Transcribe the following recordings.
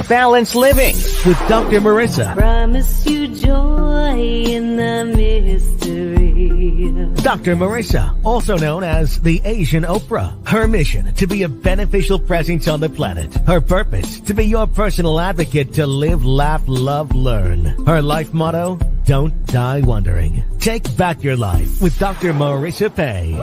Balanced Living with Dr. Marissa. Promise you joy in the mystery. Dr. Marissa, also known as the Asian Oprah. Her mission, to be a beneficial presence on the planet. Her purpose, to be your personal advocate to live, laugh, love, learn. Her life motto, don't die wondering. Take back your life with Dr. Marissa Pay.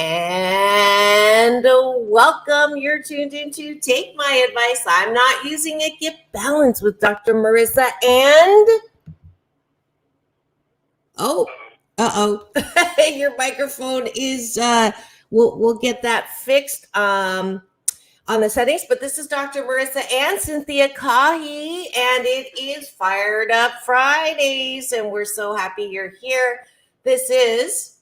And welcome. You're tuned into Take My Advice. I'm not using it. Get balance with Dr. Marissa. And your microphone is. We'll get that fixed on the settings. But this is Dr. Marissa and Cynthia Caughie, and it is Fired Up Fridays, and we're so happy you're here. This is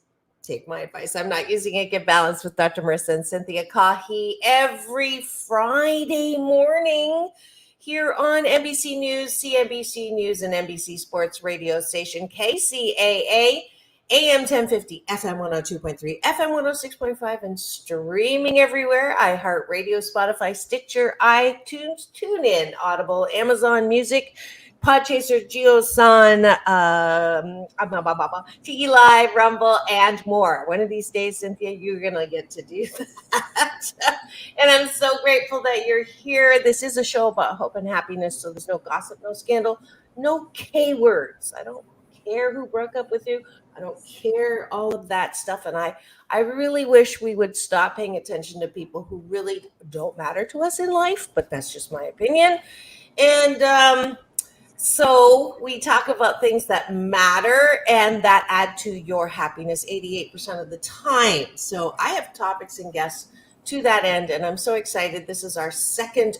Take My Advice. I'm not using it. Get balance with Dr. Marissa and Cynthia Caughie every Friday morning here on NBC News, CNBC News, and NBC Sports radio station KCAA, AM 1050, FM 102.3, FM 106.5, and streaming everywhere. iHeartRadio, Spotify, Stitcher, iTunes, TuneIn, Audible, Amazon Music, Podchaser, JioSaavn, Tiki Live, Rumble, and more. One of these days, Cynthia, you're going to get to do that. And I'm so grateful that you're here. This is a show about hope and happiness, so there's no gossip, no scandal, no K words. I don't care who broke up with you. I don't care all of that stuff. And I really wish we would stop paying attention to people who really don't matter to us in life, but that's just my opinion. And so we talk about things that matter and that add to your happiness 88% of the time. So I have topics and guests to that end, and I'm so excited. This is our second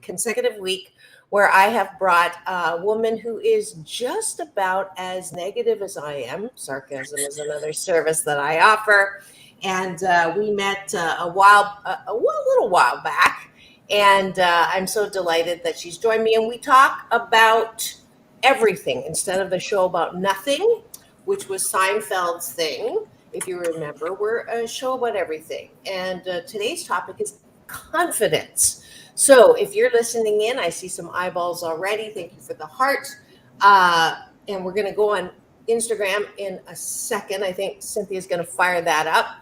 consecutive week where I have brought a woman who is just about as negative as I am. Sarcasm is another service that I offer. And we met a little while back. And I'm so delighted that she's joined me. And we talk about everything instead of the show about nothing, which was Seinfeld's thing. If you remember, we're a show about everything. And today's topic is confidence. So if you're listening in, I see some eyeballs already. Thank you for the heart. And we're going to go on Instagram in a second. I think Cynthia's going to fire that up.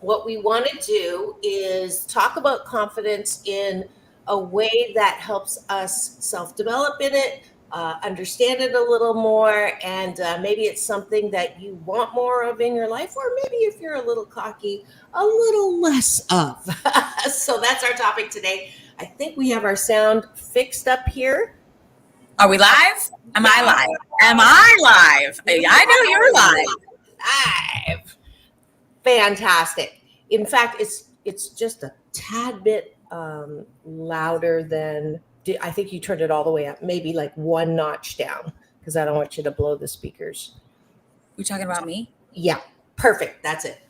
What we want to do is talk about confidence in a way that helps us self-develop in it, understand it a little more, and maybe it's something that you want more of in your life, or maybe if you're a little cocky, a little less of. So that's our topic today. I think we have our sound fixed up here. Are we live? Am I live? I know you're live. Fantastic. In fact, it's just a tad bit louder than, I think you turned it all the way up, maybe like one notch down, because I don't want you to blow the speakers. You talking about me? Yeah, perfect. That's it.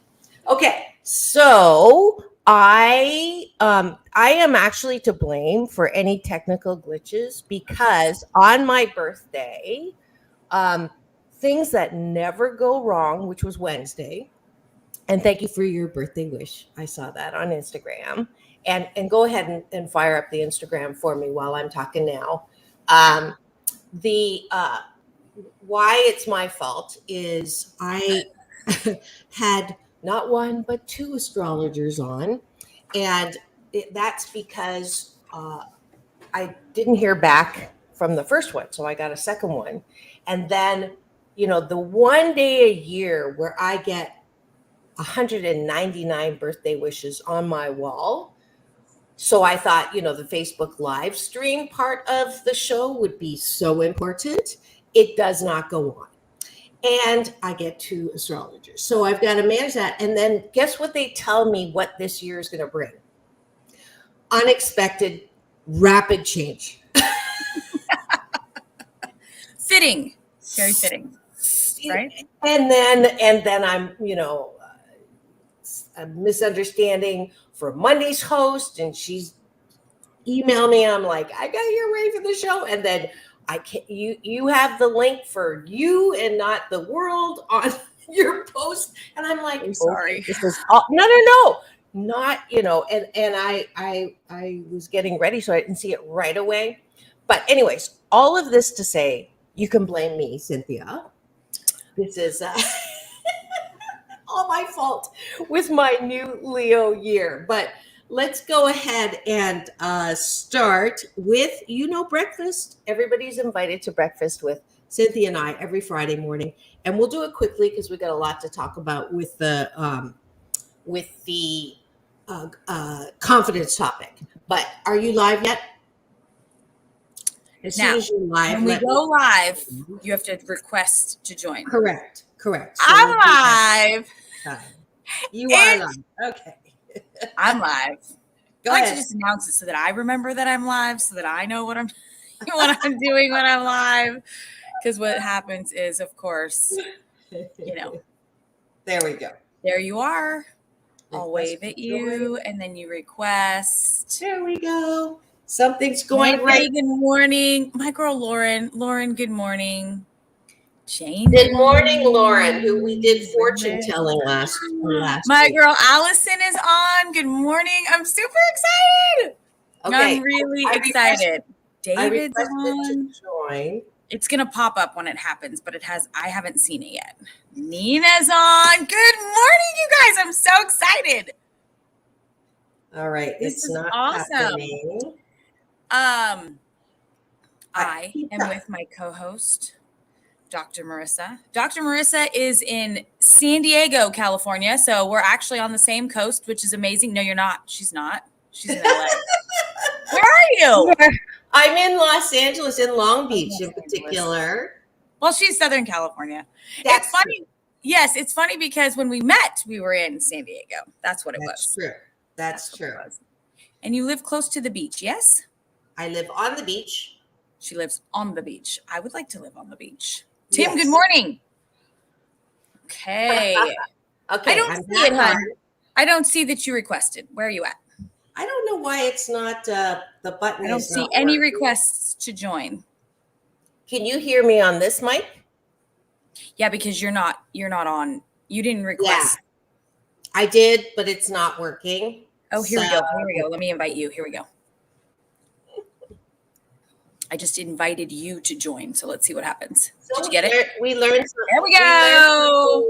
Okay, so I am actually to blame for any technical glitches, because on my birthday, things that never go wrong, which was Wednesday. And thank you for your birthday wish. I saw that on Instagram. And go ahead and fire up the Instagram for me while I'm talking now. Why it's my fault is I had not one, but two astrologers on. And that's because I didn't hear back from the first one. So I got a second one. And then, the one day a year where I get 199 birthday wishes on my wall. So I thought, the Facebook live stream part of the show would be so important. It does not go on. And I get two astrologers. So I've got to manage that. And then guess what they tell me what this year is going to bring? Unexpected, rapid change. Fitting. Very fitting. Right? And then I'm, a misunderstanding for Monday's host, and she's emailed me. I'm like, I got you ready for the show, and then I can't. You have the link for you and not the world on your post, and I'm like, I'm sorry. okay, this is all, no, not, and I was getting ready, so I didn't see it right away. But anyways, all of this to say, you can blame me, Cynthia. This is all my fault with my new Leo year. But let's go ahead and start with, breakfast. Everybody's invited to breakfast with Cynthia and I every Friday morning. And we'll do it quickly because we got a lot to talk about with the confidence topic. But are you live yet? As soon as you're live, when we go live, you have to request to join. Correct. So I'm live. You are live. Okay. I'm live. Go I like ahead. to just announce it so that I remember that I'm live, so that I know what I'm doing when I'm live. Because what happens is, of course, There we go. there you are. I'll Request wave at to you, and then you request. There we go. Something's going Hey, right. good morning. My girl, Lauren. Lauren, good morning. Jane. Good morning, Lauren, who we did fortune telling last My week. girl, Allison is on. Good morning. I'm super excited. Okay. I'm really I excited. I David's requested on. to join. It's going to pop up when it happens, but I haven't seen it yet. Nina's on. Good morning, you guys. I'm so excited. All right. This It's is not awesome. happening. I am with my co-host, Dr. Marissa. Dr. Marissa is in San Diego, California. So we're actually on the same coast, which is amazing. No, you're not. She's not. She's in LA. Where are you? I'm in Los Angeles, in Long Beach in particular. Well, she's Southern California. That's It's funny. Yes, it's funny because when we met, we were in San Diego. That's what it was. True. That's what true. it was. And you live close to the beach, yes? I live on the beach. She lives on the beach. I would like to live on the beach. Tim, Yes. good morning. Okay. Okay. I don't see it, hon. I don't see that you requested. Where are you at? I don't know why it's not the button. I don't see any requests to join. Can you hear me on this mic? Yeah, because you're not on. You didn't request. I did, but it's not working. Oh, here we go. Here we go. Let me invite you. Here we go. I just invited you to join. So let's see what happens. Did you get it? We learned something. There we go.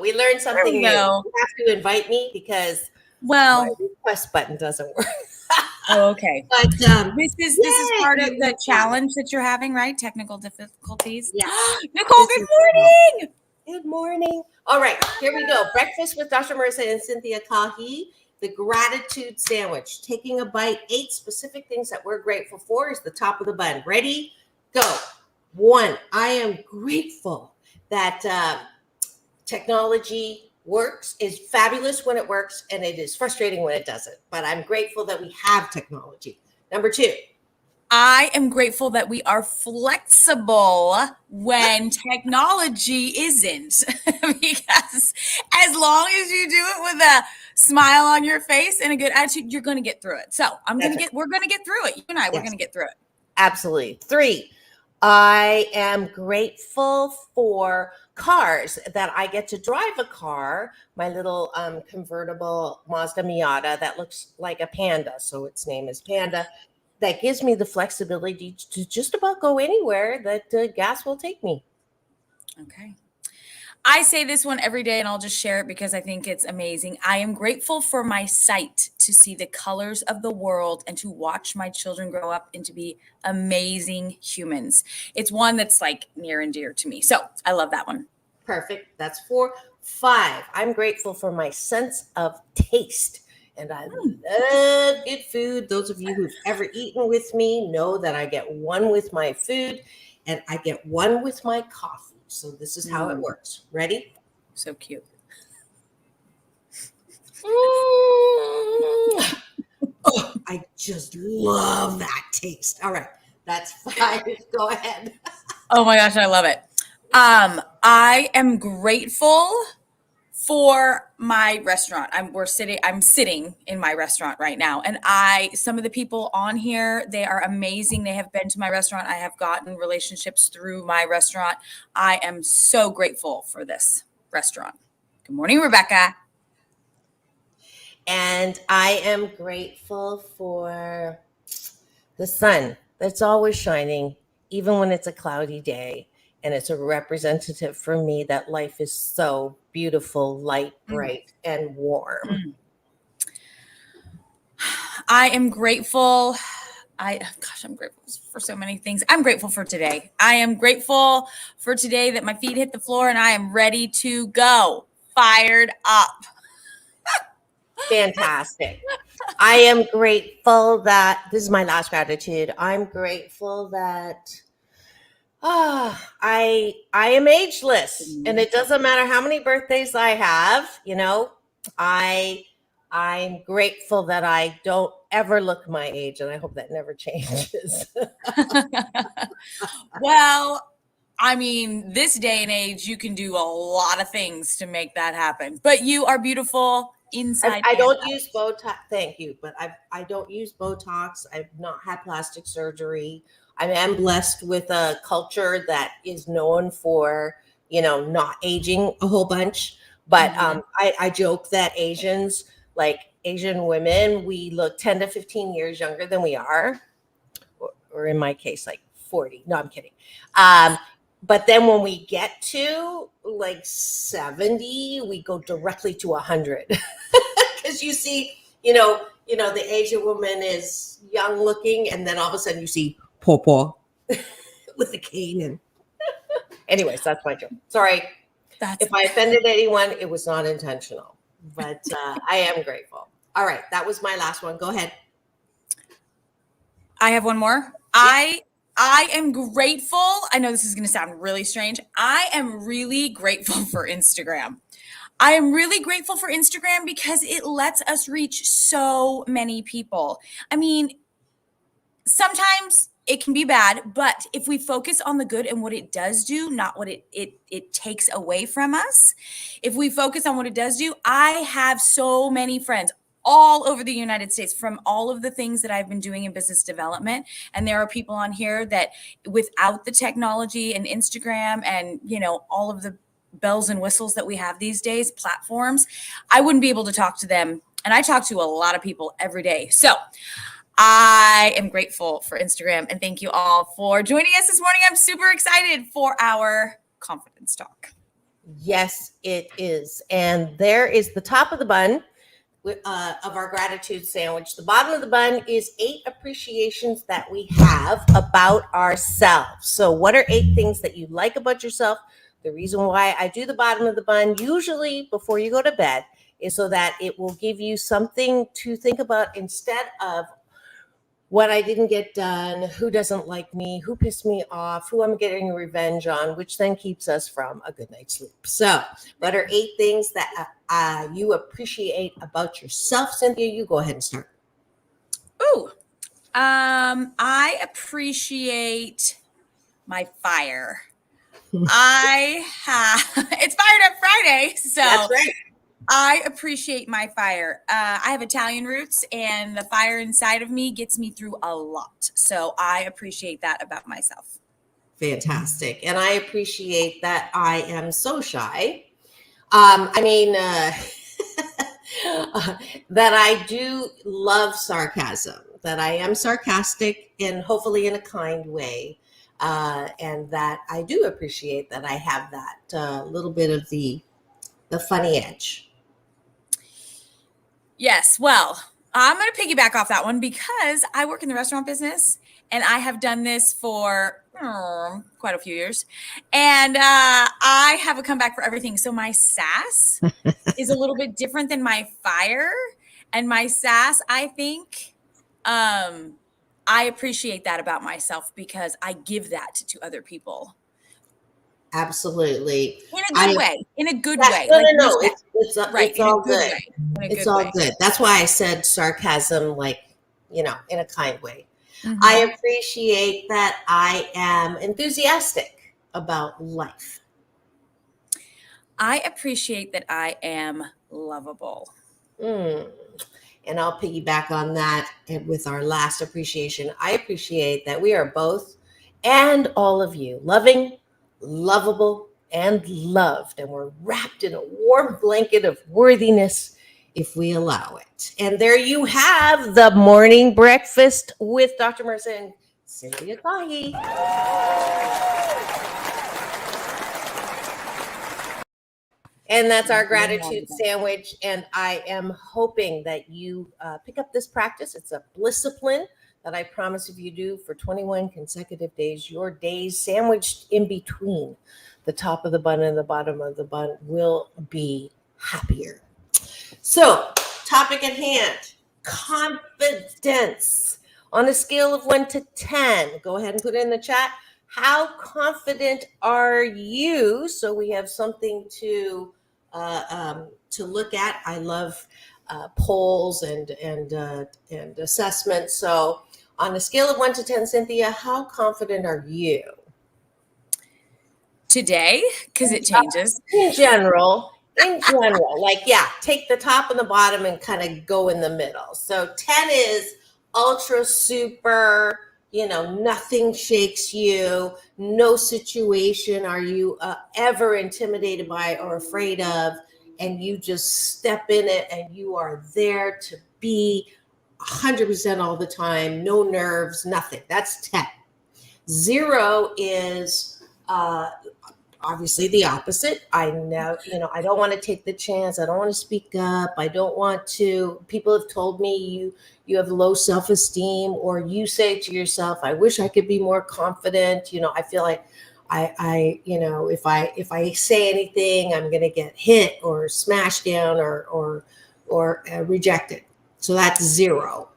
We learned something new. You go. have to invite me because my request button doesn't work. Oh, okay. But this is part of the challenge that you're having, right? Technical difficulties. Yeah. Nicole, good morning. Good morning. All right, here we go. Breakfast with Dr. Marissa and Cynthia Caughie. The gratitude sandwich. Taking a bite. 8 specific things that we're grateful for is the top of the bun. Ready? Go. 1. I am grateful that technology works, is fabulous when it works, and it is frustrating when it doesn't. But I'm grateful that we have technology. Number 2. I am grateful that we are flexible when technology isn't, because as long as you do it with a smile on your face and a good attitude, you're going to get through it. So we're going to get through it. You and I, we're going to get through it. Absolutely. 3, I am grateful for cars, that I get to drive a car, my little convertible Mazda Miata that looks like a panda. So its name is Panda. That gives me the flexibility to just about go anywhere that gas will take me. Okay. I say this one every day, and I'll just share it because I think it's amazing. I am grateful for my sight to see the colors of the world and to watch my children grow up and to be amazing humans. It's one that's like near and dear to me. So I love that one. Perfect. That's 4. 5, I'm grateful for my sense of taste. And I love good food. Those of you who've ever eaten with me know that I get 1 with my food and I get 1 with my coffee. So this is how it works. Ready? So cute. Oh, I just love that taste. All right. That's 5. Go ahead. Oh my gosh, I love it. I am grateful for my restaurant. I'm sitting in my restaurant right now. And some of the people on here, they are amazing. They have been to my restaurant. I have gotten relationships through my restaurant. I am so grateful for this restaurant. Good morning, Rebecca. And I am grateful for the sun that's always shining, even when it's a cloudy day. And it's a representative for me that life is so beautiful, light, bright, and warm. I am grateful. I'm grateful for so many things. I'm grateful for today. I am grateful for today that my feet hit the floor and I am ready to go. Fired up. Fantastic. I am grateful that this is my last gratitude. I'm grateful that I am ageless, and it doesn't matter how many birthdays I have. I'm grateful that I don't ever look my age, and I hope that never changes. Well, I mean, this day and age, you can do a lot of things to make that happen. But you are beautiful inside. I don't use Botox. Thank you, but I don't use Botox. I've not had plastic surgery. I am blessed with a culture that is known for, not aging a whole bunch. But I joke that Asians, like Asian women, we look 10 to 15 years younger than we are, or in my case, like 40. No, I'm kidding. But then when we get to like 70, we go directly to 100. Because you see, the Asian woman is young looking, and then all of a sudden you see Popo with the cane. And anyways, that's my joke. Sorry. If I offended anyone, it was not intentional. But I am grateful. All right. That was my last one. Go ahead. I have one more. Yeah. I am grateful. I know this is going to sound really strange. I am really grateful for Instagram. I am really grateful for Instagram because it lets us reach so many people. I mean, sometimes it can be bad, but if we focus on the good and what it does do, not what it takes away from us, if we focus on what it does do, I have so many friends all over the United States from all of the things that I've been doing in business development. And there are people on here that without the technology and Instagram and, all of the bells and whistles that we have these days, platforms, I wouldn't be able to talk to them. And I talk to a lot of people every day. So I am grateful for Instagram, and thank you all for joining us this morning. I'm super excited for our confidence talk. Yes, it is. And there is the top of the bun of our gratitude sandwich. The bottom of the bun is 8 appreciations that we have about ourselves. So what are 8 things that you like about yourself? The reason why I do the bottom of the bun, usually before you go to bed, is so that it will give you something to think about instead of what I didn't get done, who doesn't like me, who pissed me off, who I'm getting revenge on, which then keeps us from a good night's sleep. So what are 8 things that you appreciate about yourself? Cynthia, you go ahead and start. Ooh, I appreciate my fire. It's Fired Up Friday, so that's right. I appreciate my fire. I have Italian roots, and the fire inside of me gets me through a lot. So I appreciate that about myself. Fantastic. And I appreciate that I am so shy. That I do love sarcasm, that I am sarcastic and hopefully in a kind way. And that I do appreciate that I have that little bit of the funny edge. Yes. Well, I'm going to piggyback off that one because I work in the restaurant business and I have done this for quite a few years. And I have a comeback for everything. So my sass is a little bit different than my fire. And my sass, I think, I appreciate that about myself because I give that to other people. Absolutely. In a good way. In a good way. No. It's all good. It's all good. That's why I said sarcasm, in a kind way. Mm-hmm. I appreciate that I am enthusiastic about life. I appreciate that I am lovable. And I'll piggyback on that with our last appreciation. I appreciate that we are both, and all of you, loving, lovable, and loved, and we're wrapped in a warm blanket of worthiness if we allow it. And there you have the morning breakfast with Dr. Marissa and Cynthia Caughie. And that's our gratitude sandwich. And I am hoping that you pick up this practice. It's a discipline that I promise if you do for 21 consecutive days, your days sandwiched in between the top of the bun and the bottom of the bun will be happier. So, topic at hand, confidence. On a scale of 1 to 10, go ahead and put it in the chat. How confident are you? So we have something to look at. I love polls and assessments. So on a scale of 1 to 10, Cynthia, how confident are you? Today, because it changes. In general, like, yeah, take the top and the bottom and kind of go in the middle. So 10 is ultra super, nothing shakes you, no situation are you ever intimidated by or afraid of, and you just step in it and you are there to be 100% all the time, no nerves, nothing. That's 10. 0 is obviously the opposite. I know, I don't want to take the chance. I don't want to speak up. I don't want to. People have told me you have low self-esteem, or you say to yourself, I wish I could be more confident. I feel like if I say anything, I'm going to get hit or smashed down or rejected. So that's 0.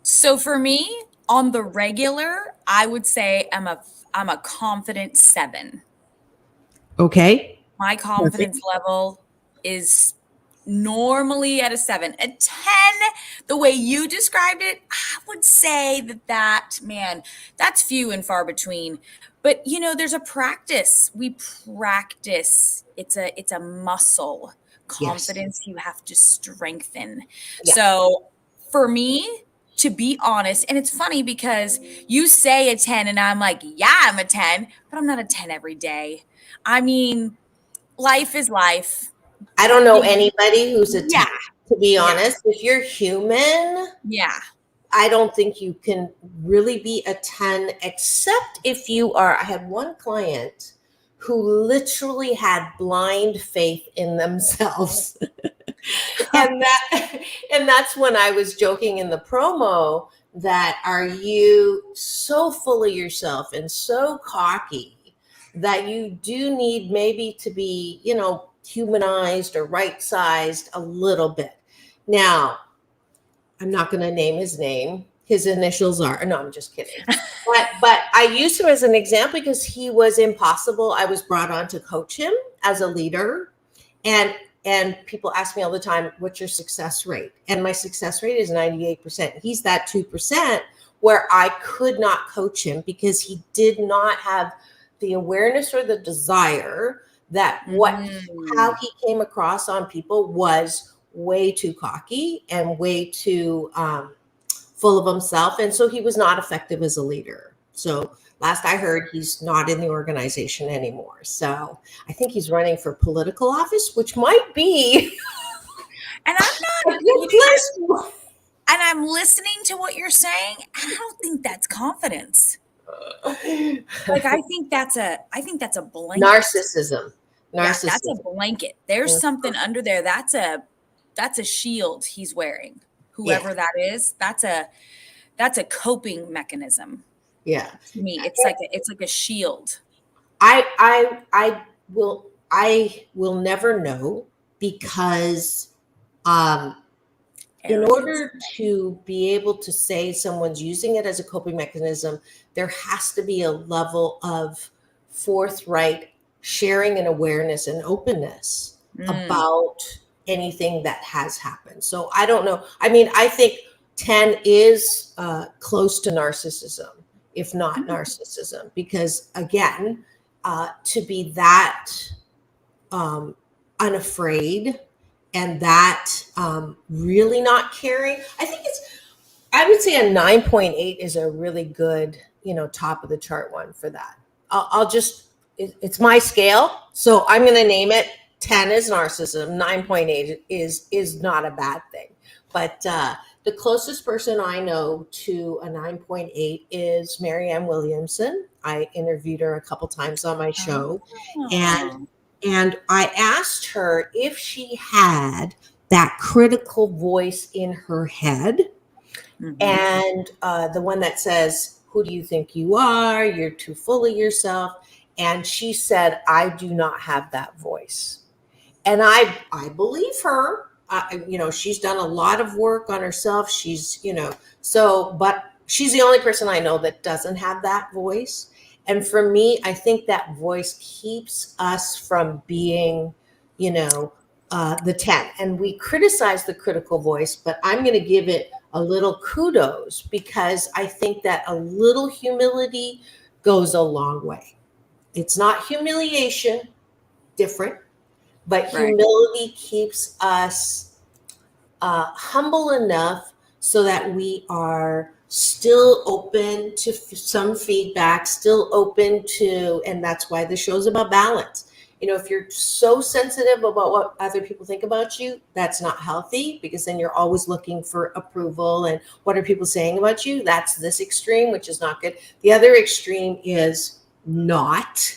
So for me, on the regular, I would say I'm a confident 7. Okay. My confidence level is normally at a 7. A 10, the way you described it, I would say that's few and far between. But there's a practice. We practice. It's a muscle. Confidence, yes. You have to strengthen. Yeah. So for me, to be honest, and it's funny because you say a 10 and I'm like, yeah, I'm a 10, but I'm not a 10 every day. I mean, life is life. I don't know anybody who's a 10, to be honest. If you're human, I don't think you can really be a 10, except if you are. I had one client who literally had blind faith in themselves. And that's when I was joking in the promo that, are you so full of yourself and so cocky that you do need maybe to be, humanized or right-sized a little bit? Now, I'm not going to name his name. His initials are, no, I'm just kidding. But I used him as an example because he was impossible. I was brought on to coach him as a leader. And people ask me all the time, what's your success rate? And my success rate is 98%. He's that 2% where I could not coach him because he did not have the awareness or the desire that how he came across on people was way too cocky and way too full of himself. And so he was not effective as a leader. So last I heard, he's not in the organization anymore. So I think he's running for political office, which might be and I'm not a good place. And I'm listening to what you're saying. I don't think that's confidence. Like I think that's a blanket. Narcissism. Yeah, that's a blanket. There's something under there. That's a shield he's wearing. Whoever that is, that's a coping mechanism. Yeah. To me, it's like a shield. I will never know because in order to be able to say someone's using it as a coping mechanism, there has to be a level of forthright sharing and awareness and openness about anything that has happened. So I don't know. I mean, I think 10 is close to narcissism, if not narcissism, because again, to be that unafraid and that really not caring, I would say a 9.8 is a really good, top of the chart one for that. I'll just it's my scale. So I'm going to name it 10 is narcissism. 9.8 is not a bad thing. But the closest person I know to a 9.8 is Marianne Williamson. I interviewed her a couple times on my show. Oh. And I asked her if she had that critical voice in her head. Mhm. And the one that says, who do you think you are? You're too full of yourself. And she said, I do not have that voice. And I believe her. She's done a lot of work on herself. But she's the only person I know that doesn't have that voice. And for me, I think that voice keeps us from being, the 10. And we criticize the critical voice, but I'm going to give it a little kudos because I think that a little humility goes a long way. It's not humiliation, different, but Right. humility keeps us humble enough so that we are still open to some feedback, still open to, and that's why the show's about balance. If you're so sensitive about what other people think about you, that's not healthy because then you're always looking for approval and what are people saying about you? That's this extreme, which is not good. The other extreme is not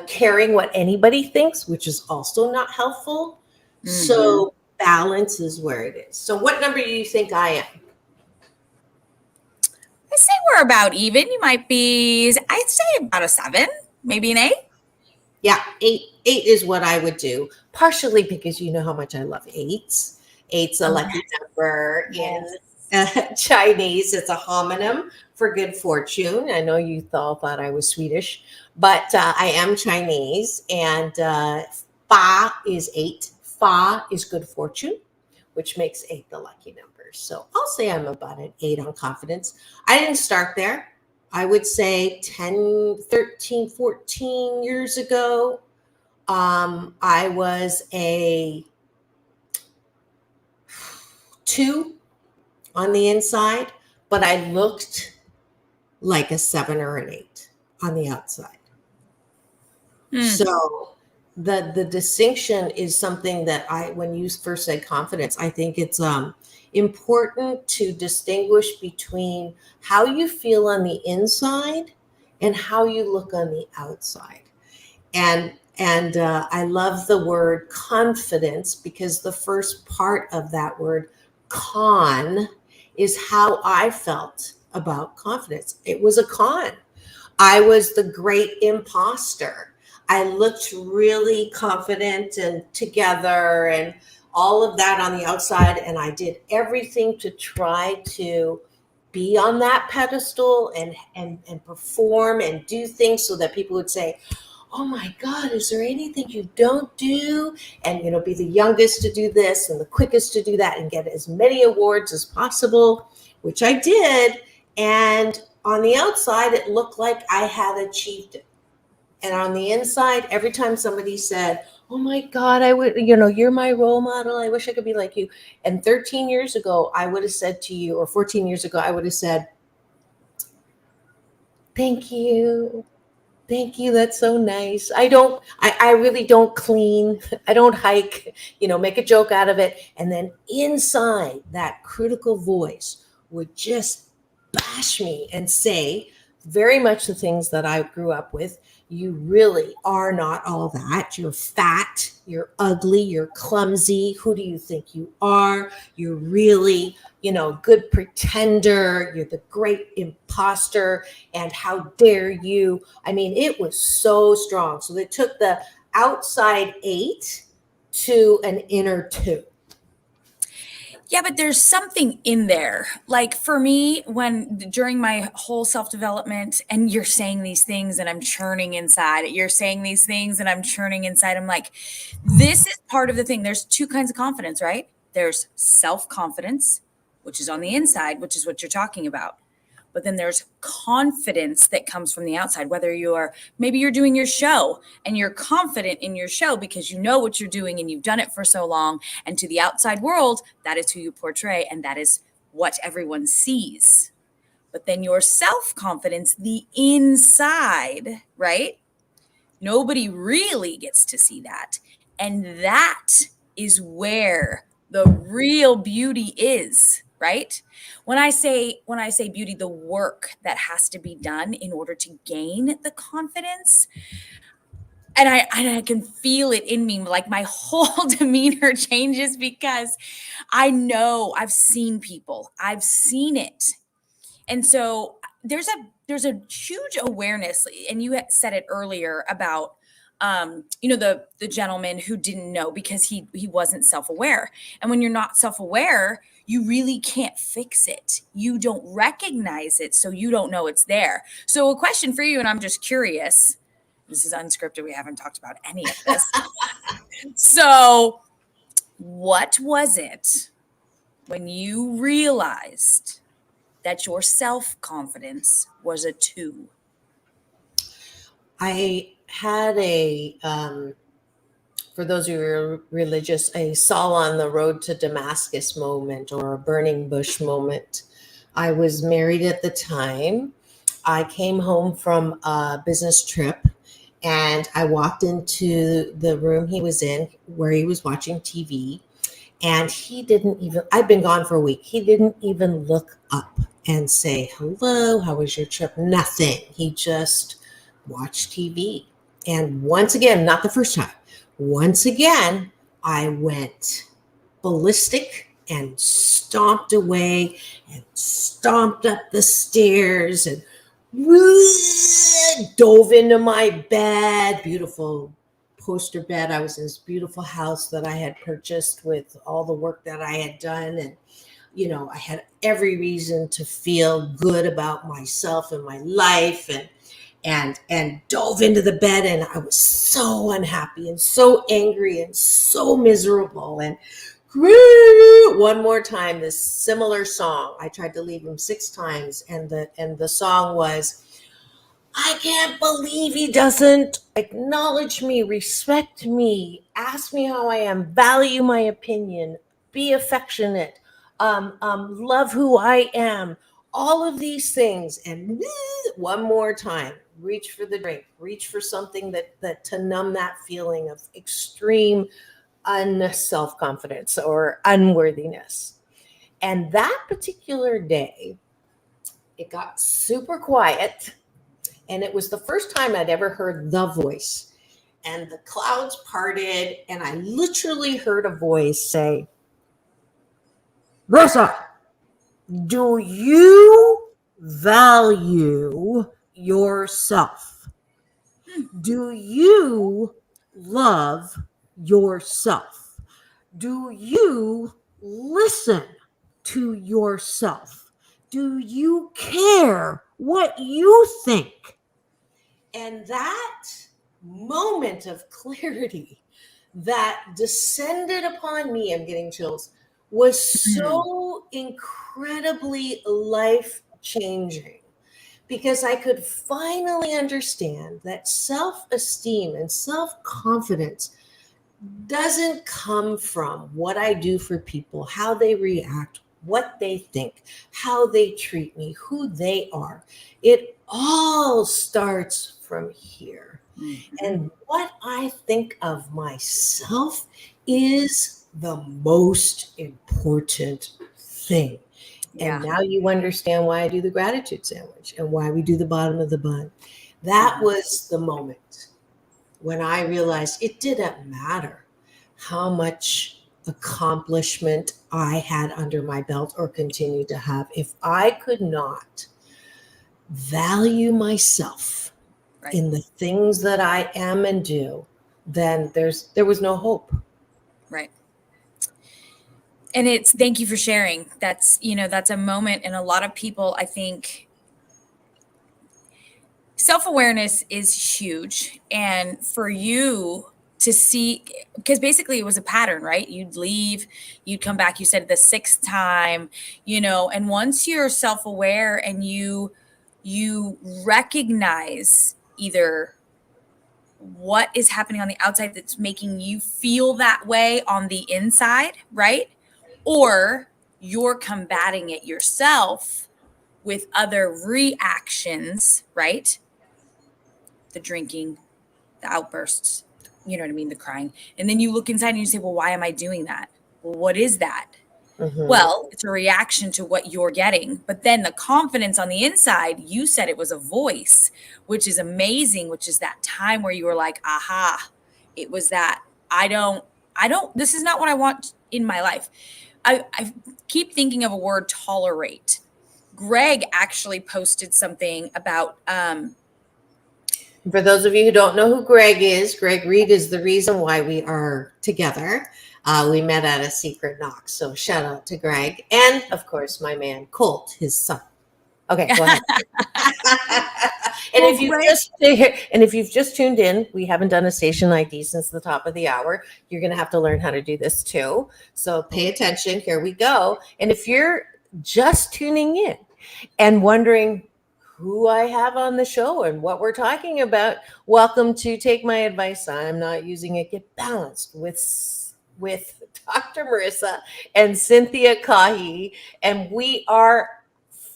caring what anybody thinks, which is also not helpful. Mhm. So balance is where it is. So what number do you think I am? I say we're about even. You might be, I'd say about a 7, maybe an 8. Yeah, 8 is what I would do, partially because you know how much I love 8s. 8's a lucky number in Chinese. It's a homonym for good fortune. I know you all thought I was Swedish, but I am Chinese, and Fa is 8. Fa is good fortune, which makes 8 the lucky number. So I'll say I'm about an 8 on confidence. I didn't start there. I would say 10, 13, 14 years ago, I was a 2 on the inside, but I looked like a 7 or an 8 on the outside. So the distinction is something that when you first said confidence, I think it's important to distinguish between how you feel on the inside and how you look on the outside. And I love the word confidence because the first part of that word con is how I felt about confidence. It was a con. I was the great imposter. I looked really confident and together and all of that on the outside. And I did everything to try to be on that pedestal and perform and do things so that people would say, oh my God, is there anything you don't do? And, be the youngest to do this and the quickest to do that and get as many awards as possible, which I did. And on the outside, it looked like I had achieved it. And on the inside, every time somebody said, oh my God, I would, you're my role model. I wish I could be like you. And 13 years ago, I would have said to you, or 14 years ago, I would have said, thank you. Thank you. That's so nice. I really don't clean. I don't hike, make a joke out of it. And then inside, that critical voice would just bash me and say very much the things that I grew up with. You really are not all that. You're fat. You're ugly. You're clumsy. Who do you think you are? You're really, good pretender. You're the great imposter. And how dare you? I mean, it was so strong. So they took the outside 8 to an inner 2. Yeah, but there's something in there. Like for me, during my whole self-development, and you're saying these things and I'm churning inside, you're saying these things and I'm churning inside. I'm like, this is part of the thing. There's 2 kinds of confidence, right? There's self-confidence, which is on the inside, which is what you're talking about. But then there's confidence that comes from the outside, whether maybe you're doing your show and you're confident in your show because you know what you're doing and you've done it for so long. And to the outside world, that is who you portray. And that is what everyone sees. But then your self-confidence, the inside, right? Nobody really gets to see that. And that is where the real beauty is, right? When I say beauty, the work that has to be done in order to gain the confidence, and I can feel it in me, like my whole demeanor changes because I know I've seen people, I've seen it. And so there's a huge awareness, and you had said it earlier about the gentleman who didn't know because he wasn't self-aware. And when you're not self-aware, you really can't fix it. You don't recognize it, so you don't know it's there. So a question for you, and I'm just curious, this is unscripted, we haven't talked about any of this. So what was it when you realized that your self-confidence was a 2? I had for those of you who are religious, a Saul on the road to Damascus moment, or a burning bush moment. I was married at the time. I came home from a business trip, and I walked into the room he was in where he was watching TV. And he didn't even, I'd been gone for a week. He didn't even look up and say, hello, how was your trip? Nothing. He just watched TV. And once again, not the first time, once again, I went ballistic and stomped away and stomped up the stairs and dove into my bed, beautiful poster bed. I was in this beautiful house that I had purchased with all the work that I had done. And, I had every reason to feel good about myself and my life, and dove into the bed. And I was so unhappy and so angry and so miserable. And one more time, this similar song. I tried to leave him 6 times. And the song was, I can't believe he doesn't acknowledge me, respect me, ask me how I am, value my opinion, be affectionate, love who I am, all of these things. And one more time, reach for the drink, reach for something that to numb that feeling of extreme self-confidence or unworthiness. And that particular day, it got super quiet. And it was the first time I'd ever heard the voice. And the clouds parted, and I literally heard a voice say, Marissa, do you value yourself? Do you love yourself? Do you listen to yourself? Do you care what you think? And that moment of clarity that descended upon me, I'm getting chills, was so incredibly life-changing, because I could finally understand that self-esteem and self-confidence doesn't come from what I do for people, how they react, what they think, how they treat me, who they are. It all starts from here. And what I think of myself is the most important thing. And now you understand why I do the gratitude sandwich and why we do the bottom of the bun. That was the moment when I realized it didn't matter how much accomplishment I had under my belt or continue to have. If I could not value myself in the things that I am and do, then there was no hope. Right. And thank you for sharing. That's a moment. And a lot of people, I think, self-awareness is huge. And for you to see, because basically it was a pattern, right? You'd leave, you'd come back, you said the 6th time, and once you're self-aware and you recognize either what is happening on the outside that's making you feel that way on the inside, right? Or you're combating it yourself with other reactions, right? The drinking, the outbursts, you know what I mean? The crying. And then you look inside and you say, well, why am I doing that? Well, what is that? Well, it's a reaction to what you're getting. But then the confidence on the inside, you said it was a voice, which is amazing, which is that time where you were like, aha, it was that this is not what I want in my life. I keep thinking of a word, tolerate. Greg actually posted something about, for those of you who don't know who Greg Reed is the reason why we are together. We met at a secret knock. So shout out to Greg. And of course, my man, Colt, his son. Okay, go ahead. And if you've just tuned in, we haven't done a station ID since the top of the hour. You're going to have to learn how to do this too. So pay attention. Here we go. And if you're just tuning in and wondering who I have on the show and what we're talking about, welcome to Take My Advice. I'm Not Using It. Get Balanced with Dr. Marissa and Cynthia Caughie. And we are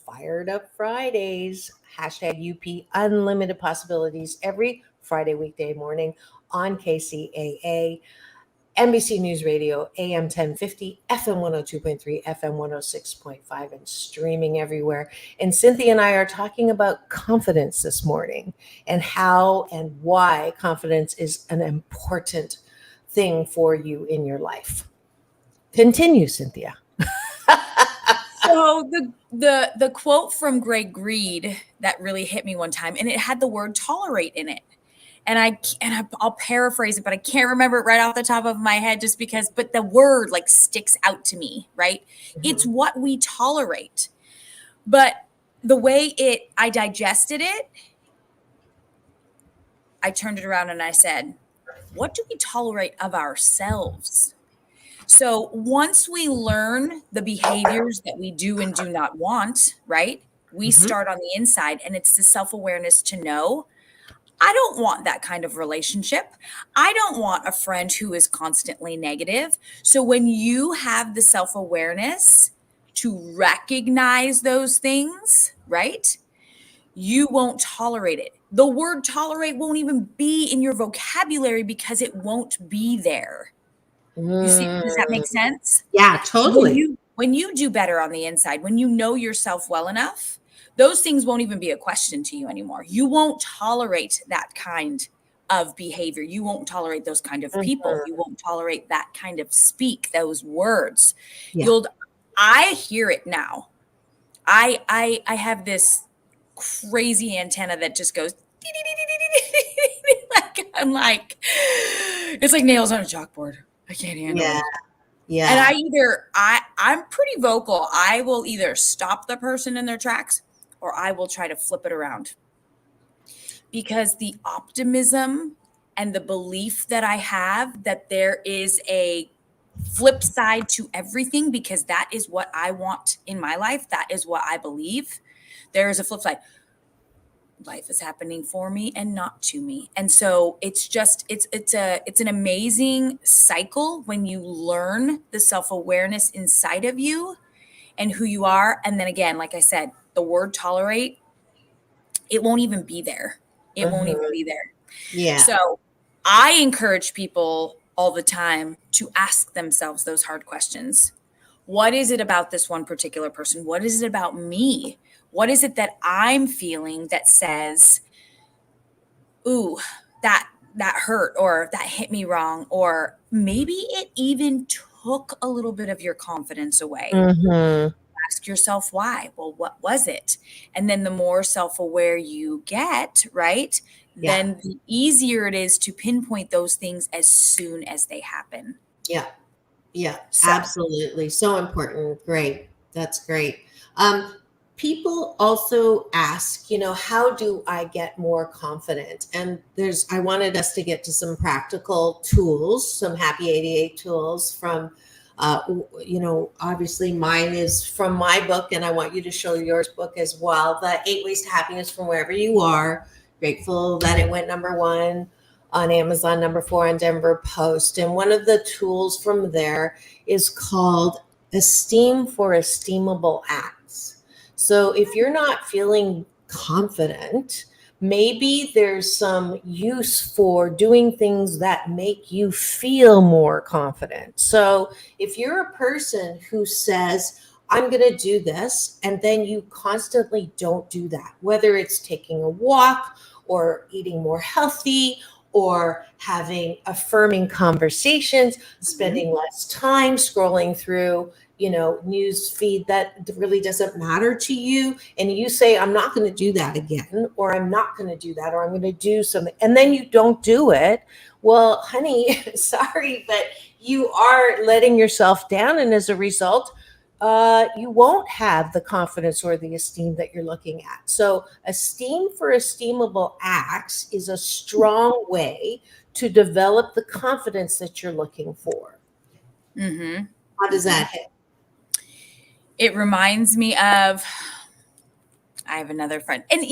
Fired Up Fridays, #UP Unlimited Possibilities, every Friday weekday morning on KCAA, NBC News Radio, AM 1050, FM 102.3, FM 106.5, and streaming everywhere. And Cynthia and I are talking about confidence this morning and how and why confidence is an important thing for you in your life. Continue, Cynthia. So the quote from Greg Reed that really hit me one time, and it had the word tolerate in it. And I'll paraphrase it, but I can't remember it right off the top of my head but the word like sticks out to me, right? It's what we tolerate. But the way I digested it, I turned it around and I said, what do we tolerate of ourselves? So once we learn the behaviors that we do and do not want, right? We start on the inside, and it's the self-awareness to know, I don't want that kind of relationship. I don't want a friend who is constantly negative. So when you have the self-awareness to recognize those things, right? You won't tolerate it. The word tolerate won't even be in your vocabulary because it won't be there. You see, does that make sense? Yeah, totally. When you do better on the inside, when you know yourself well enough, those things won't even be a question to you anymore. You won't tolerate that kind of behavior. You won't tolerate those kind of people. You won't tolerate that kind of speak, those words. Yeah. I hear it now. I have this crazy antenna that just goes it's like nails on a chalkboard. I can't handle it. Yeah. And I'm pretty vocal. I will either stop the person in their tracks or I will try to flip it around. Because the optimism and the belief that I have that there is a flip side to everything, because that is what I want in my life. That is what I believe. There is a flip side. Life is happening for me and not to me. And so it's an amazing cycle when you learn the self-awareness inside of you and who you are. And then again, like I said, the word tolerate, it won't even be there. It won't even be there. Yeah. So I encourage people all the time to ask themselves those hard questions. What is it about this one particular person? What is it about me? What is it that I'm feeling that says, ooh, that hurt, or that hit me wrong, or maybe it even took a little bit of your confidence away. Ask yourself why. Well, what was it? And then the more self-aware you get, right, then the easier it is to pinpoint those things as soon as they happen. Yeah, absolutely. So important. Great. That's great. People also ask, how do I get more confident? And I wanted us to get to some practical tools, some Happy 88 tools from, obviously mine is from my book, and I want you to show yours book as well. The 8 Ways to Happiness from Wherever You Are. Grateful that it went #1 on Amazon, #4 on Denver Post. And one of the tools from there is called Esteem for Esteemable Acts. So if you're not feeling confident, maybe there's some use for doing things that make you feel more confident. So if you're a person who says, I'm going to do this, and then you constantly don't do that, whether it's taking a walk or eating more healthy or having affirming conversations, spending less time scrolling through, news feed that really doesn't matter to you, and you say, I'm not going to do that again, or I'm not going to do that, or I'm going to do something, and then you don't do it. Well, honey, sorry, but you are letting yourself down, and as a result, you won't have the confidence or the esteem that you're looking at. So esteem for esteemable acts is a strong way to develop the confidence that you're looking for. Mm-hmm. How does that hit? It reminds me of, I have another friend, and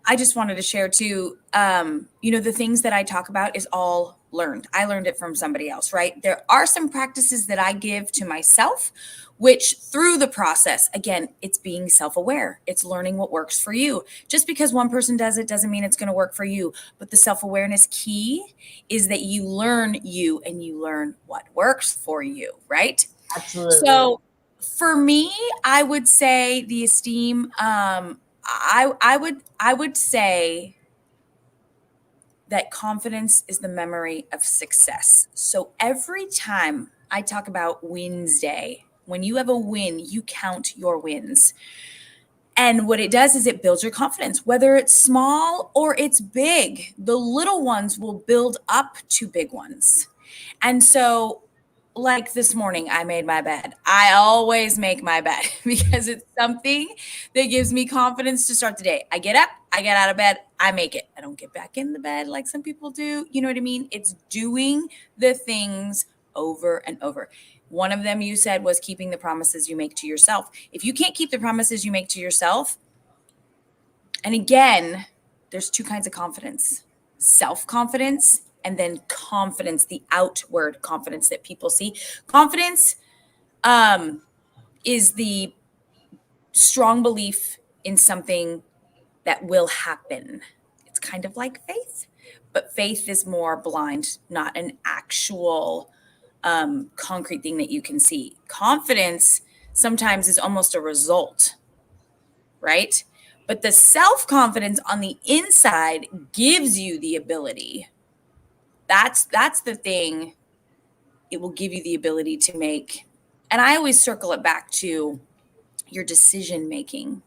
I just wanted to share too, the things that I talk about is all learned. I learned it from somebody else, right? There are some practices that I give to myself, which through the process, again, it's being self-aware. It's learning what works for you. Just because one person does it doesn't mean it's going to work for you. But the self-awareness key is that you learn you and you learn what works for you, right? Absolutely. So for me, I would say the esteem, I would say that confidence is the memory of success. So every time I talk about wins day, when you have a win, you count your wins. And what it does is it builds your confidence, whether it's small or it's big. The little ones will build up to big ones. And so, like this morning, I made my bed. I always make my bed because it's something that gives me confidence to start the day. I get up, I get out of bed, I make it. I don't get back in the bed like some people do. You know what I mean? It's doing the things over and over. One of them you said was keeping the promises you make to yourself. If you can't keep the promises you make to yourself, and again, there's two kinds of confidence: self-confidence and then confidence, the outward confidence that people see. Confidence is the strong belief in something that will happen. It's kind of like faith, but faith is more blind, not an actual concrete thing that you can see. Confidence sometimes is almost a result, right? But the self-confidence on the inside gives you the ability. That's the thing. It will give you the ability to make. And I always circle it back to your decision making.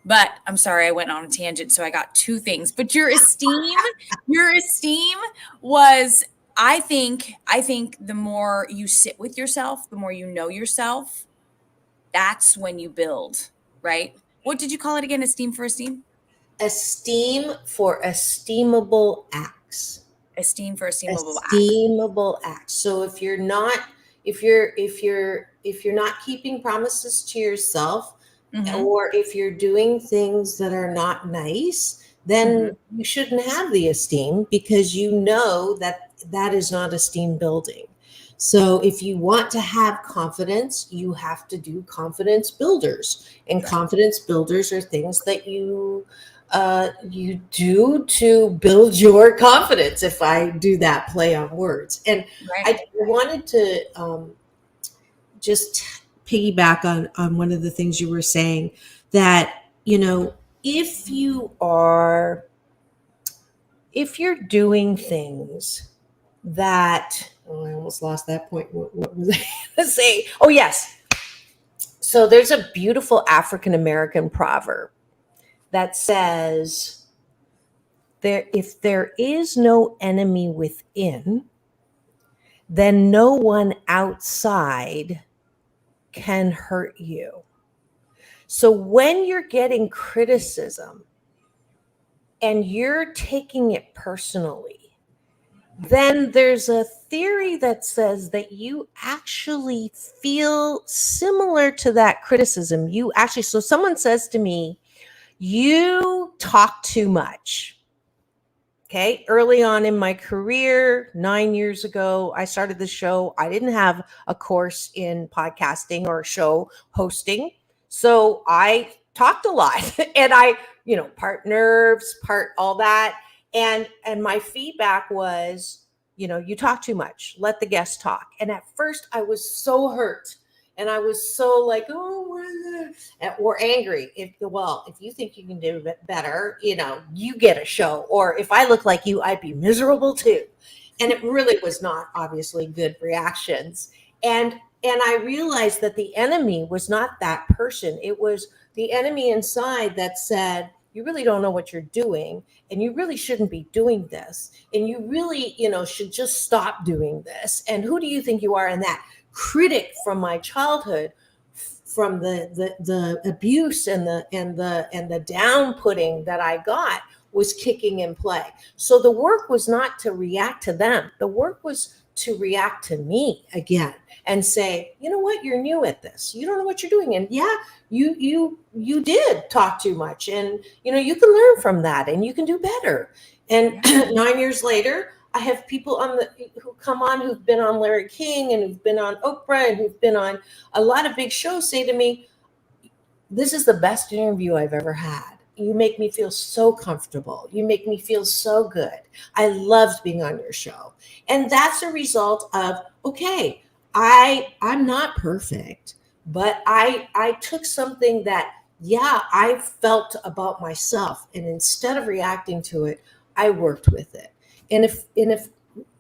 But I'm sorry, I went on a tangent, so I got two things. But your esteem was, I think the more you sit with yourself, the more you know yourself, that's when you build, right? What did you call it again? Esteem for esteem? Esteem for esteemable acts. Esteem for esteemable acts. Esteemable acts. So if you're not keeping promises to yourself, or if you're doing things that are not nice, then you shouldn't have the esteem, because you know that that is not esteem building. So if you want to have confidence, you have to do confidence builders, and confidence builders are things that you do to build your confidence, if I do that play on words. And I wanted to just piggyback on one of the things you were saying, that if you're doing things that, I almost lost that point. What was I going to say? Oh, yes. So there's a beautiful African American proverb that says, if there is no enemy within, then no one outside can hurt you. So when you're getting criticism and you're taking it personally, then there's a theory that says that you actually feel similar to that criticism. So someone says to me, you talk too much. Okay. Early on in my career, 9 years ago, I started the show. I didn't have a course in podcasting or show hosting. So I talked a lot and I, part nerves, part all that. And my feedback was, you talk too much. Let the guests talk. And at first I was so hurt and I was so like, oh, or angry. If you think you can do it better, you get a show. Or if I look like you, I'd be miserable too. And it really was not obviously good reactions. And I realized that the enemy was not that person. It was the enemy inside that said, you really don't know what you're doing, and you really shouldn't be doing this. And you really, should just stop doing this. And who do you think you are? And that critic from my childhood, from the abuse and the down putting that I got, was kicking in play. So the work was not to react to them. The work was to react to me again and say, you know what, you're new at this. You don't know what you're doing. And yeah, you did talk too much, and you can learn from that and you can do better. And 9 years later, I have people who come on who've been on Larry King and who've been on Oprah and who've been on a lot of big shows say to me, this is the best interview I've ever had. You make me feel so comfortable. You make me feel so good. I loved being on your show. And that's a result of, okay, I'm not perfect, but I took something that, I felt about myself. And instead of reacting to it, I worked with it. And if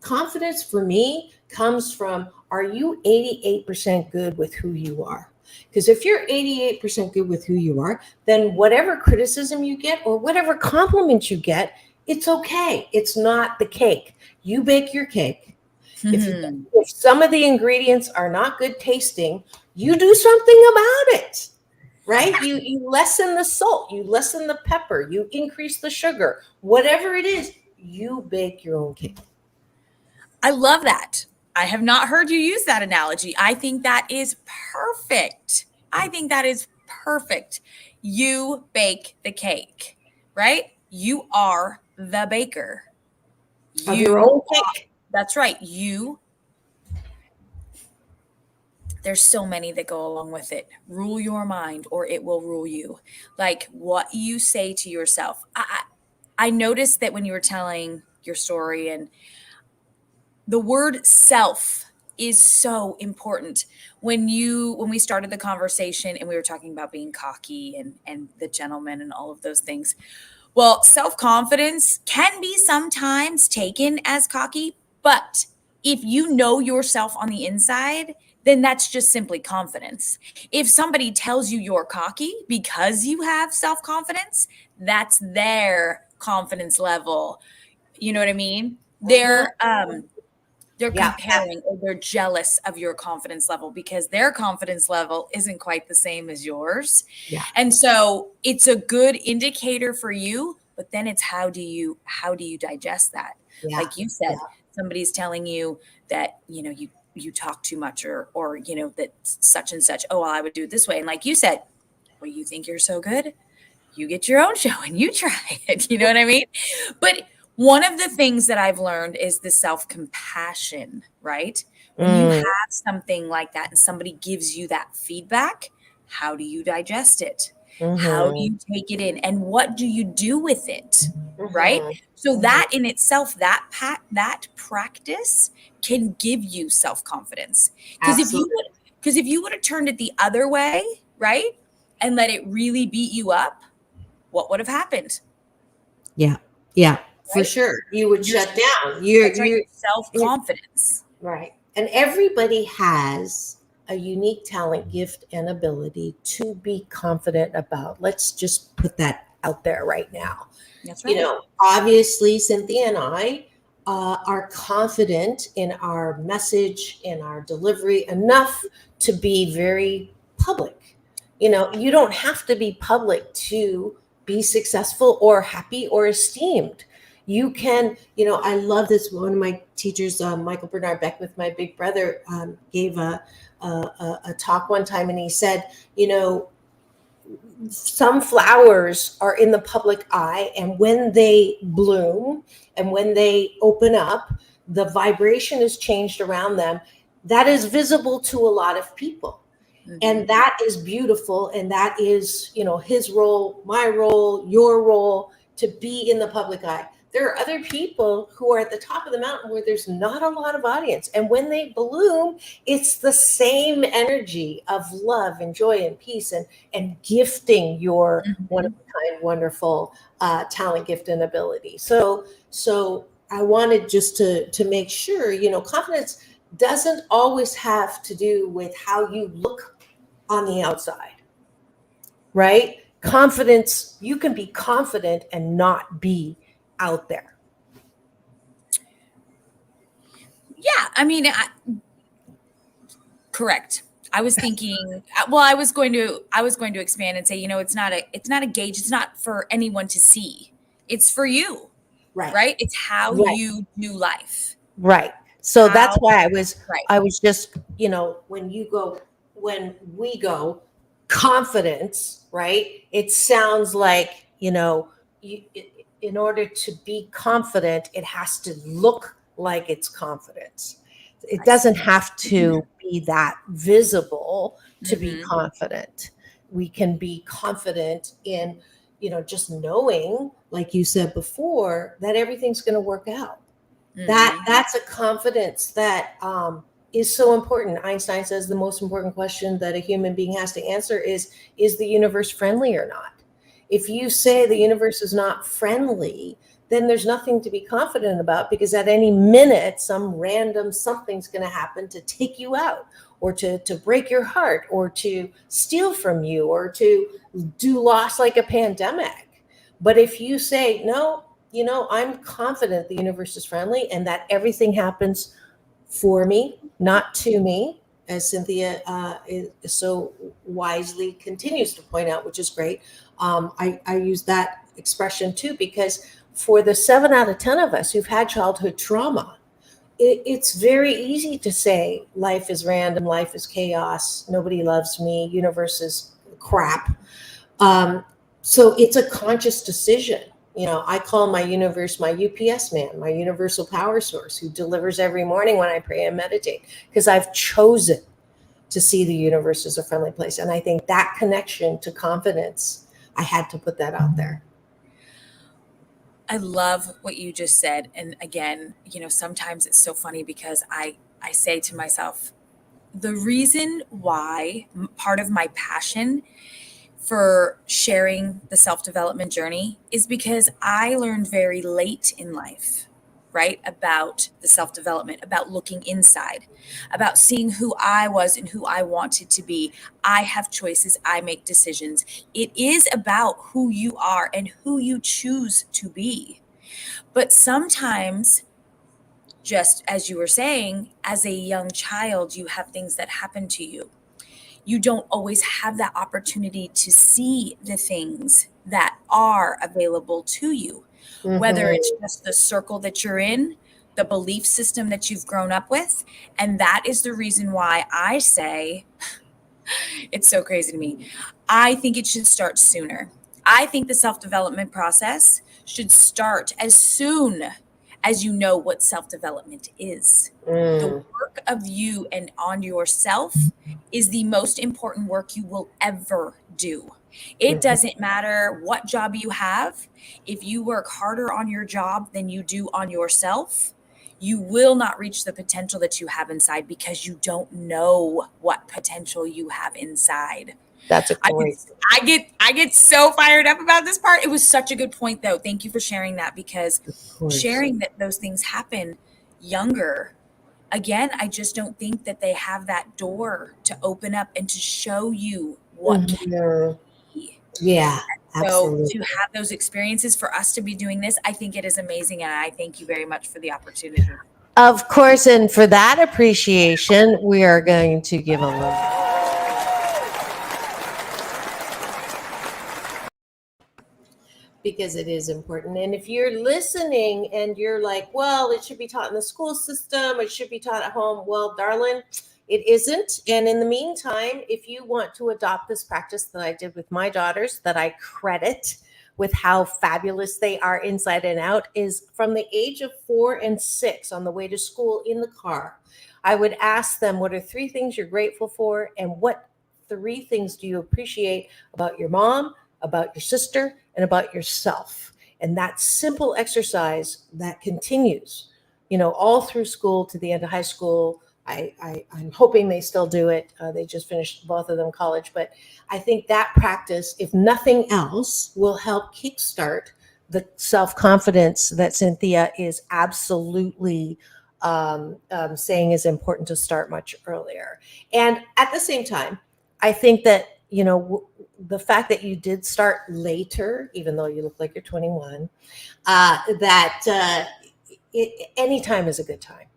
confidence for me comes from, are you 88% good with who you are? Because if you're 88% good with who you are, then whatever criticism you get or whatever compliments you get, it's okay. It's not the cake. You bake your cake. If some of the ingredients are not good tasting, you do something about it, right? You lessen the salt, you lessen the pepper, you increase the sugar, whatever it is, you bake your own cake. I love that. I have not heard you use that analogy. I think that is perfect. You bake the cake, right? You are the baker. Of your own cake. That's right. There's so many that go along with it. Rule your mind or it will rule you. Like what you say to yourself. I noticed that when you were telling your story, and the word self is so important. When we started the conversation and we were talking about being cocky and the gentleman and all of those things. Well, self-confidence can be sometimes taken as cocky, but if you know yourself on the inside, then that's just simply confidence. If somebody tells you you're cocky because you have self-confidence, that's their confidence level. You know what I mean? They're comparing, or they're jealous of your confidence level because their confidence level isn't quite the same as yours. Yeah. And so it's a good indicator for you, but then it's how do you digest that? Yeah. Like you said, somebody's telling you that, you talk too much or that such and such, oh, well, I would do it this way. And like you said, well, you think you're so good, you get your own show and you try it. You know what I mean? But one of the things that I've learned is the self-compassion, right? When you have something like that and somebody gives you that feedback, how do you digest it? How do you take it in? And what do you do with it, right? So that in itself, that practice can give you self-confidence. Because if you would have turned it the other way, right, and let it really beat you up, what would have happened? Yeah. For sure. You would shut down. Your self-confidence. Right. And everybody has a unique talent, gift, and ability to be confident about. Let's just put that out there right now. That's right. Obviously, Cynthia and I are confident in our message, in our delivery, enough to be very public. You don't have to be public to be successful or happy or esteemed. You can, I love this. One of my teachers, Michael Bernard Beckwith, my big brother, gave a talk one time, and he said, some flowers are in the public eye, and when they bloom and when they open up, the vibration is changed around them. That is visible to a lot of people. And that is beautiful. And that is, his role, my role, your role, to be in the public eye. There are other people who are at the top of the mountain where there's not a lot of audience. And when they bloom, it's the same energy of love and joy and peace and gifting your one-of-a-kind, wonderful talent, gift, and ability. So I wanted just to make sure, confidence doesn't always have to do with how you look on the outside, right? Confidence, you can be confident and not be out there. Yeah, I mean, correct. I was thinking, well, I was going to expand and say, it's not a gauge. It's not for anyone to see. It's for you, right? It's how you do life. Right. So that's why I was just, when we go confidence, right? It sounds like, in order to be confident, it has to look like it's confidence. It doesn't have to be that visible to be confident. We can be confident in, just knowing, like you said before, that everything's going to work out. That's a confidence that is so important. Einstein says the most important question that a human being has to answer is the universe friendly or not? If you say the universe is not friendly, then there's nothing to be confident about, because at any minute, some random something's going to happen to take you out, or to break your heart, or to steal from you, or to do loss like a pandemic. But if you say, no, I'm confident the universe is friendly and that everything happens for me, not to me, as Cynthia is so wisely continues to point out, which is great. I use that expression too, because for the 7 out of 10 of us who've had childhood trauma, it's very easy to say life is random, life is chaos, nobody loves me, universe is crap. So it's a conscious decision. I call my universe my UPS man, my universal power source, who delivers every morning when I pray and meditate, because I've chosen to see the universe as a friendly place. And I think that connection to confidence, I had to put that out there. I love what you just said. And again, sometimes it's so funny because I say to myself, the reason why part of my passion for sharing the self-development journey is because I learned very late in life, right? About the self-development, about looking inside, about seeing who I was and who I wanted to be. I have choices. I make decisions. It is about who you are and who you choose to be. But sometimes, just as you were saying, as a young child, you have things that happen to you. You don't always have that opportunity to see the things that are available to you, whether it's just the circle that you're in, the belief system that you've grown up with. And that is the reason why I say, it's so crazy to me, I think it should start sooner. I think the self-development process should start as soon as you know what self-development is. The work of you and on yourself is the most important work you will ever do. It doesn't matter what job you have. If you work harder on your job than you do on yourself, you will not reach the potential that you have inside, because you don't know what potential you have inside. That's a great. I get so fired up about this part. It was such a good point, though. Thank you for sharing that, because sharing that those things happen younger, again, I just don't think that they have that door to open up and to show you what can be. Yeah, absolutely. So to have those experiences, for us to be doing this, I think it is amazing, and I thank you very much for the opportunity. Of course, and for that appreciation, we are going to give a little. Because it is important. And if you're listening and you're like, well, it should be taught in the school system, it should be taught at home. Well, darling, it isn't. And in the meantime, if you want to adopt this practice that I did with my daughters, that I credit with how fabulous they are inside and out, is from the age of 4 and 6 on the way to school in the car, I would ask them, what are 3 things you're grateful for? And what 3 things do you appreciate about your mom, about your sister, and about yourself? And that simple exercise that continues, all through school to the end of high school. I'm hoping they still do it. They just finished both of them college, but I think that practice, if nothing else, will help kickstart the self-confidence that Cynthia is absolutely saying is important to start much earlier. And at the same time, I think that, the fact that you did start later, even though you look like you're 21, any time is a good time.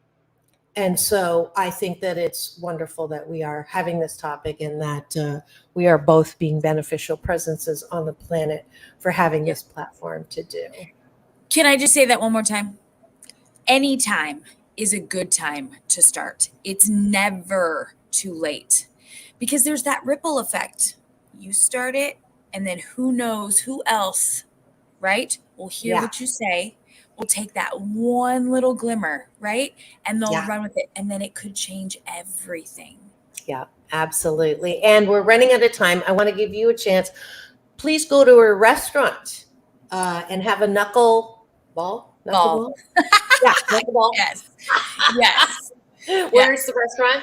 And so I think that it's wonderful that we are having this topic and that we are both being beneficial presences on the planet for having this platform to do. Can I just say that one more time? Any time is a good time to start. It's never too late because there's that ripple effect. You start it, and then who knows who else, right, will hear what you say. Will take that one little glimmer, right? And they'll run with it. And then it could change everything. Yeah, absolutely. And we're running out of time. I want to give you a chance. Please go to a restaurant and have a knuckle ball. Knuckle ball? Yeah, knuckle ball. Yes. Where's the restaurant?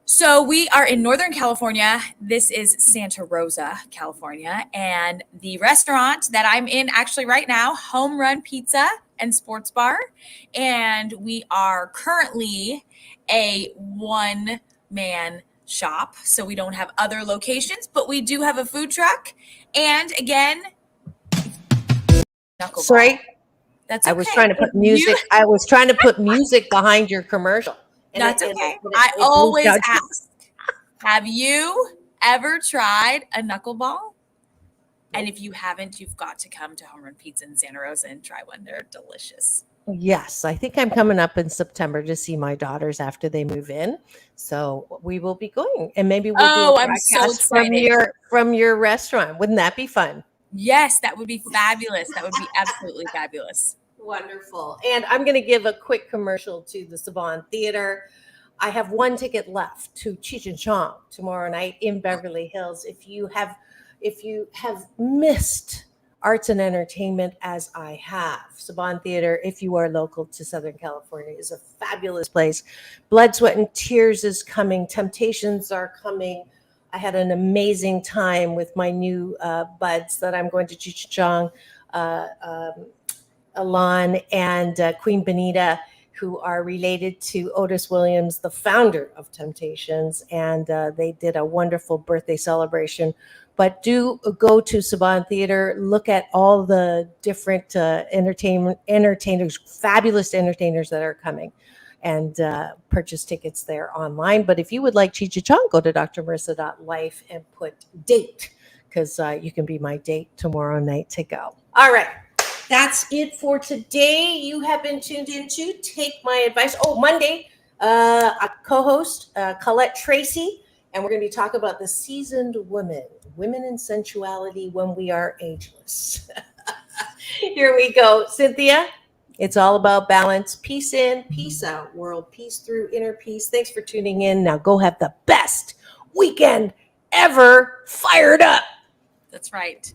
So we are in Northern California. This is Santa Rosa, California. And the restaurant that I'm in actually right now, Home Run Pizza and Sports Bar. And we are currently a one-man shop. So we don't have other locations, but we do have a food truck. And again, knuckleball. Sorry. That's okay. I was trying to put music. I was trying to put music behind your commercial. That's okay. I always ask, have you ever tried a knuckleball? And if you haven't, you've got to come to Home Run Pizza in Santa Rosa and try one. They're delicious. Yes, I think I'm coming up in September to see my daughters after they move in. So we will be going, and maybe we'll do a podcast from your restaurant. Wouldn't that be fun? Yes, that would be fabulous. That would be absolutely fabulous. Wonderful. And I'm going to give a quick commercial to the Saban Theater. I have one ticket left to Cheech and Chong tomorrow night in Beverly Hills. If you have missed arts and entertainment as I have, Saban Theater, if you are local to Southern California, is a fabulous place. Blood, Sweat, and Tears is coming. Temptations are coming. I had an amazing time with my new buds that I'm going to Cheech and Chong, Alon and Queen Benita, who are related to Otis Williams, the founder of Temptations. And they did a wonderful birthday celebration. But do go to Saban Theater, look at all the different entertainers, fabulous entertainers that are coming, and purchase tickets there online. But if you would like Cheech and Chong, go to drmarissa.life and put date, because you can be my date tomorrow night to go. All right. That's it for today. You have been tuned into Take My Advice. Oh, Monday, a co-host, Colette Tracy, and we're going to be talking about the seasoned women in sensuality when we are ageless. Here we go. Cynthia, it's all about balance. Peace in, peace out, world. Peace through, inner peace. Thanks for tuning in. Now go have the best weekend ever. Fired up. That's right.